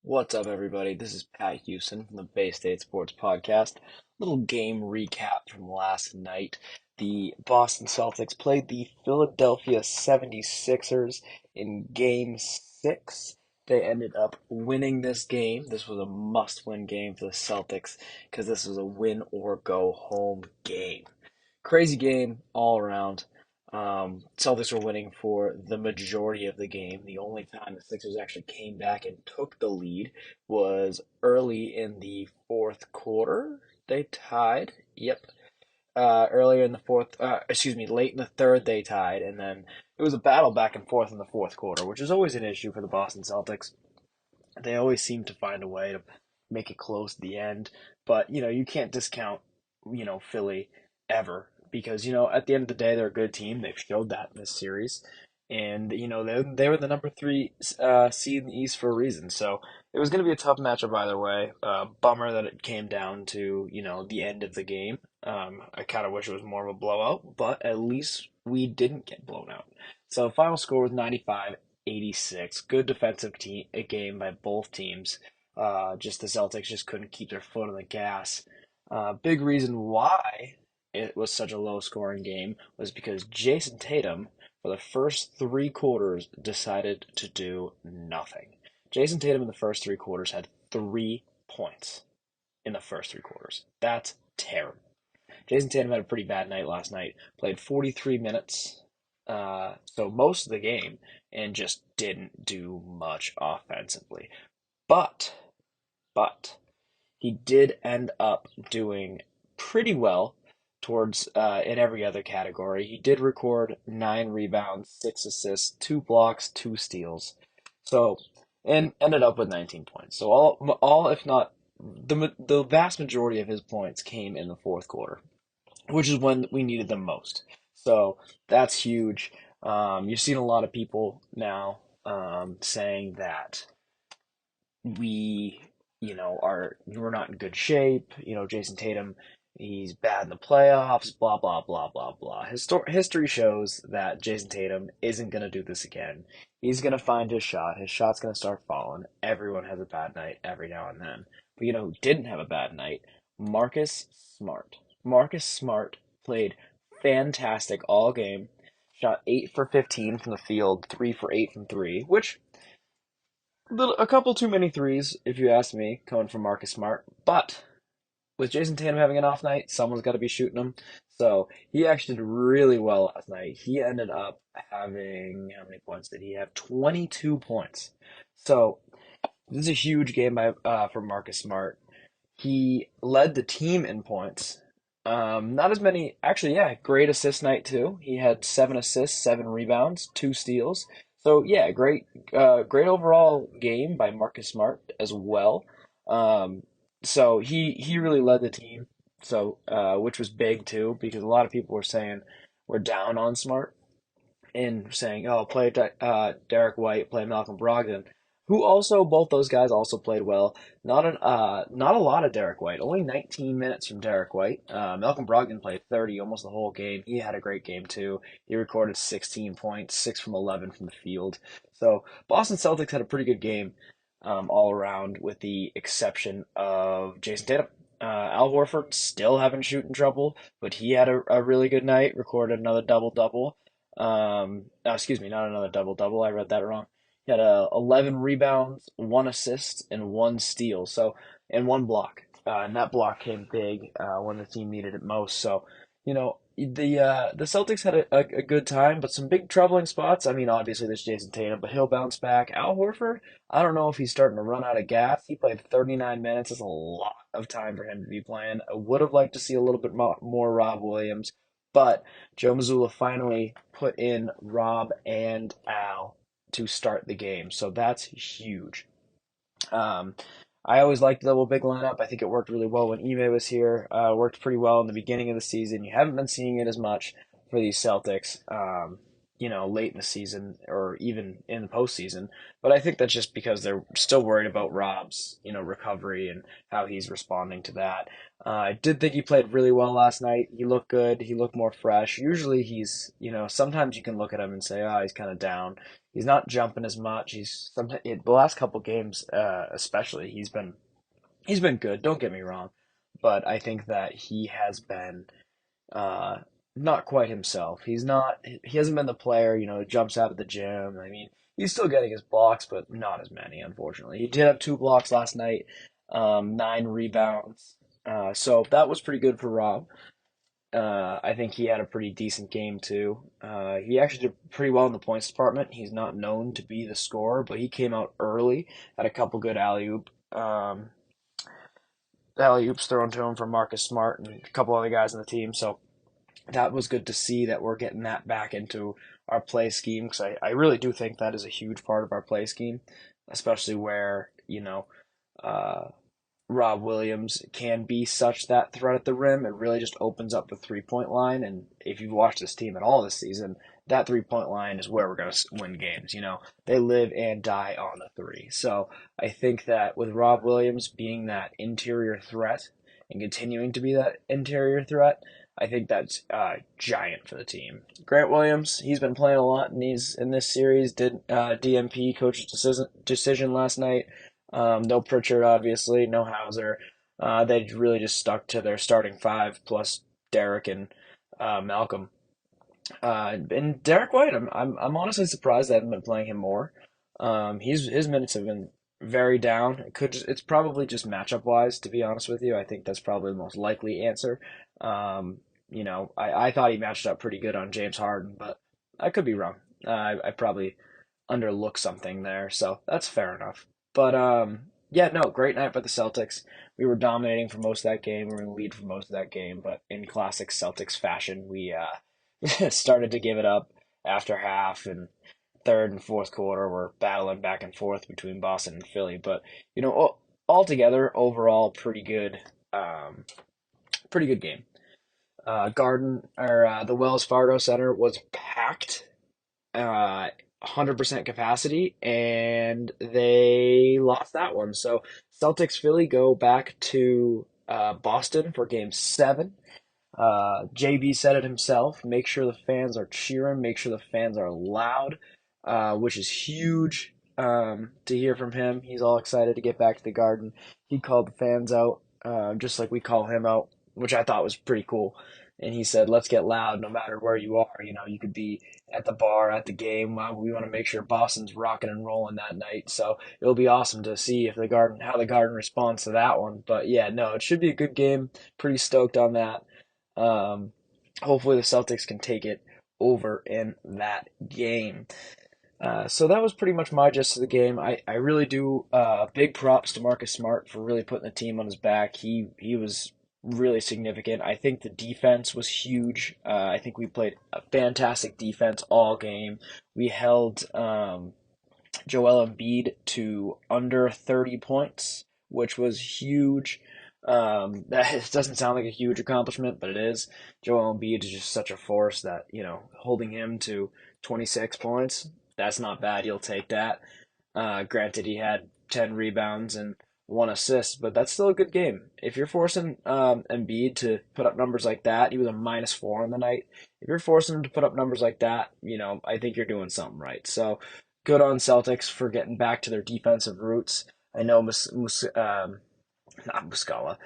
What's up, everybody? This is Pat Houston from the Bay State Sports Podcast. Little game recap from last night. The Boston Celtics played the Philadelphia 76ers in Game 6. They ended up winning this game. This was a must-win game for the Celtics because this was a win or go home game. Crazy game all around. Celtics were winning for the majority of the game. The only time the Sixers actually came back and took the lead was early in the fourth quarter. They tied. Yep. Earlier in the late in the third they tied, and then it was a battle back and forth in the fourth quarter, which is always an issue for the Boston Celtics. They always seem to find a way to make it close at the end, but you can't discount Philly ever because at the end of the day they're a good team. They've showed that in this series, and they were the number three seed in the East for a reason. So it was going to be a tough matchup either way. Bummer that it came down to the end of the game. I kind of wish it was more of a blowout, but at least we didn't get blown out. So final score was 95-86. Good defensive game by both teams. Just the Celtics just couldn't keep their foot on the gas. Big reason why it was such a low scoring game was because Jason Tatum, for the first three quarters, decided to do nothing. Jason Tatum in the first three quarters had 3 points in the first three quarters. That's terrible. Jason Tatum had a pretty bad night last night. Played 43 minutes, so most of the game, and just didn't do much offensively. But, but he did end up doing pretty well towards in every other category. He did record 9 rebounds, 6 assists, 2 blocks, 2 steals. So and ended up with 19 points. So all if not the vast majority of his points came in the fourth quarter, which is when we needed them most. So that's huge. You've seen a lot of people now saying that we, we're not in good shape. Jason Tatum, he's bad in the playoffs. Blah blah blah blah blah. History shows that Jason Tatum isn't gonna do this again. He's gonna find his shot. His shot's gonna start falling. Everyone has a bad night every now and then. But who didn't have a bad night? Marcus Smart. Marcus Smart played fantastic all game. Shot 8 for 15 from the field, 3 for 8 from three, which a couple too many threes, if you ask me, coming from Marcus Smart. But with Jason Tatum having an off night, someone's got to be shooting him. So he actually did really well last night. He ended up having, how many points did he have? 22 points. So this is a huge game for Marcus Smart. He led the team in points. Not as many, actually, yeah, great assist night too. He had 7 assists, 7 rebounds, 2 steals. So yeah, great overall game by Marcus Smart as well. Um, so he really led the team. So which was big too because a lot of people were saying we're down on Smart and saying, "Oh, play Derek White, play Malcolm Brogdon," who also both those guys also played well. Not a lot of Derek White, only 19 minutes from Derek White. Malcolm Brogdon played 30 almost the whole game. He had a great game too. He recorded 16 points, 6 from 11 from the field. So Boston Celtics had a pretty good game all around, with the exception of Jason Tatum. Al Horford still having shooting trouble, but he had a really good night. Recorded another double double. Excuse me, not another double double. I read that wrong. He had 11 rebounds, 1 assist, and 1 steal. So, and 1 block. And that block came big when the team needed it most. So, the Celtics had a good time, but some big troubling spots. I mean, obviously there's Jason Tatum, but he'll bounce back. Al Horford, I don't know if he's starting to run out of gas. He played 39 minutes. That's a lot of time for him to be playing. I would have liked to see a little bit more Rob Williams, but Joe Mazzulla finally put in Rob and Al to start the game, so that's huge. Um, I always liked the double big lineup. I think it worked really well when Ime was here. Worked pretty well in the beginning of the season. You haven't been seeing it as much for these Celtics, late in the season or even in the postseason. But I think that's just because they're still worried about Rob's, recovery and how he's responding to that. I did think he played really well last night. He looked good. He looked more fresh. Usually sometimes you can look at him and say, oh, he's kind of down. He's not jumping as much. He's sometimes the last couple games, especially, he's been good. Don't get me wrong, but I think that he has been uh, not quite himself. He hasn't been the player, who jumps out of the gym. I mean, he's still getting his blocks, but not as many, unfortunately. He did have two blocks last night, 9 rebounds. So that was pretty good for Rob. I think he had a pretty decent game too. He actually did pretty well in the points department. He's not known to be the scorer, but he came out early, had a couple good alley oops thrown to him from Marcus Smart and a couple other guys on the team. So that was good to see that we're getting that back into our play scheme because I really do think that is a huge part of our play scheme, especially where, uh, Rob Williams can be such that threat at the rim. It really just opens up the 3 point line. And if you've watched this team at all this season, that 3 point line is where we're going to win games. They live and die on the three. So I think that with Rob Williams being that interior threat and continuing to be that interior threat, I think that's giant for the team. Grant Williams, he's been playing a lot in this series. Did DMP coach's decision last night. No Pritchard, obviously. No Hauser. They really just stuck to their starting five plus Derek and Malcolm. And Derek White, I'm honestly surprised they haven't been playing him more. His minutes have been very down. It's probably just matchup wise, to be honest with you. I think that's probably the most likely answer. I thought he matched up pretty good on James Harden, but I could be wrong. I probably underlooked something there, so that's fair enough. But yeah, no, great night for the Celtics. We were dominating for most of that game. We were in the lead for most of that game, but in classic Celtics fashion, we started to give it up after half, and third and fourth quarter we're battling back and forth between Boston and Philly. But altogether, overall, pretty good game. Garden or the Wells Fargo Center was packed, 100% capacity, and they lost that one. So Celtics Philly go back to Boston for Game 7. JB said it himself. Make sure the fans are cheering. Make sure the fans are loud, which is huge to hear from him. He's all excited to get back to the Garden. He called the fans out, just like we call him out, which I thought was pretty cool. And he said, "Let's get loud, no matter where you are. You could be at the bar, at the game. We want to make sure Boston's rocking and rolling that night. So it'll be awesome to see how the Garden responds to that one. But yeah, no, it should be a good game. Pretty stoked on that. Um, Hopefully the Celtics can take it over in that game. So that was pretty much my gist of the game. I really do big props to Marcus Smart for really putting the team on his back. He was really significant. I think the defense was huge. I think we played a fantastic defense all game. We held Joel Embiid to under 30 points, which was huge. That doesn't sound like a huge accomplishment, but it is. Joel Embiid is just such a force that, holding him to 26 points, that's not bad. You'll take that. Granted, he had 10 rebounds and one assist, but that's still a good game. If you're forcing Embiid to put up numbers like that, he was a -4 on the night. If you're forcing him to put up numbers like that, I think you're doing something right. So good on Celtics for getting back to their defensive roots. I know not Muscala.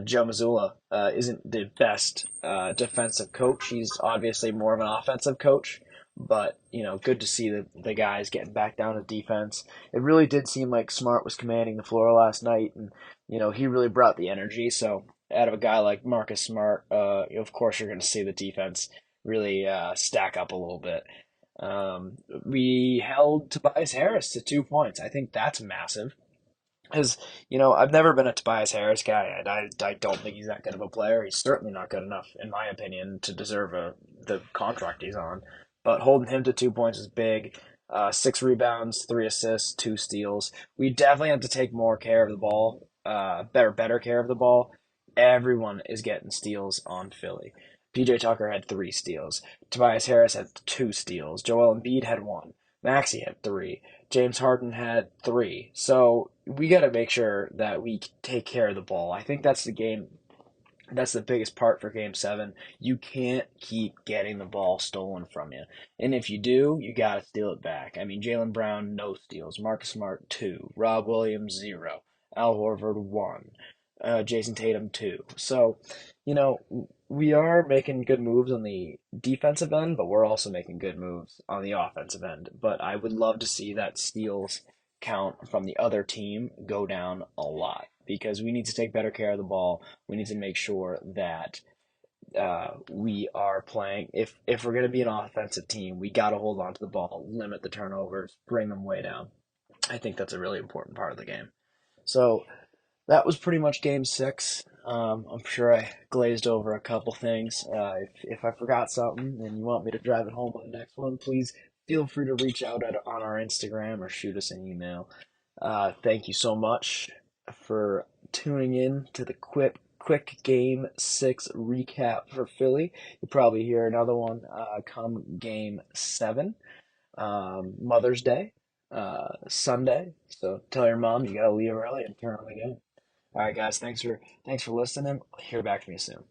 Joe Mazzulla isn't the best defensive coach. He's obviously more of an offensive coach, but good to see the guys getting back down to defense. It really did seem like Smart was commanding the floor last night, and he really brought the energy. So out of a guy like Marcus Smart, of course you're going to see the defense really stack up a little bit. We held Tobias Harris to 2 points. I think that's massive. Because, I've never been a Tobias Harris guy, and I don't think he's that good of a player. He's certainly not good enough, in my opinion, to deserve the contract he's on. But holding him to 2 points is big. 6 rebounds, 3 assists, 2 steals. We definitely have to take more care of the ball, better care of the ball. Everyone is getting steals on Philly. PJ Tucker had 3 steals. Tobias Harris had 2 steals. Joel Embiid had 1. Maxey had 3. James Harden had 3. So we got to make sure that we take care of the ball. I think that's the game That's the biggest part for game seven. You can't keep getting the ball stolen from you. And if you do, you got to steal it back. I mean, Jalen Brown, no steals. Marcus Smart, two. Rob Williams, zero. Al Horford, one. Jason Tatum, two. So, we are making good moves on the defensive end, but we're also making good moves on the offensive end. But I would love to see that steals count from the other team go down a lot because we need to take better care of the ball. We need to make sure that we are playing. If we're going to be an offensive team, we got to hold on to the ball, limit the turnovers, bring them way down. I think that's a really important part of the game. So that was pretty much game six. I'm sure I glazed over a couple things. If I forgot something and you want me to drive it home on the next one, please feel free to reach out on our Instagram or shoot us an email. Thank you so much for tuning in to the quick game six recap for Philly. You'll probably hear another one come game seven, Mother's Day, Sunday. So tell your mom you gotta leave early and turn on the game. All right, guys. Thanks for listening. I'll hear back from you soon.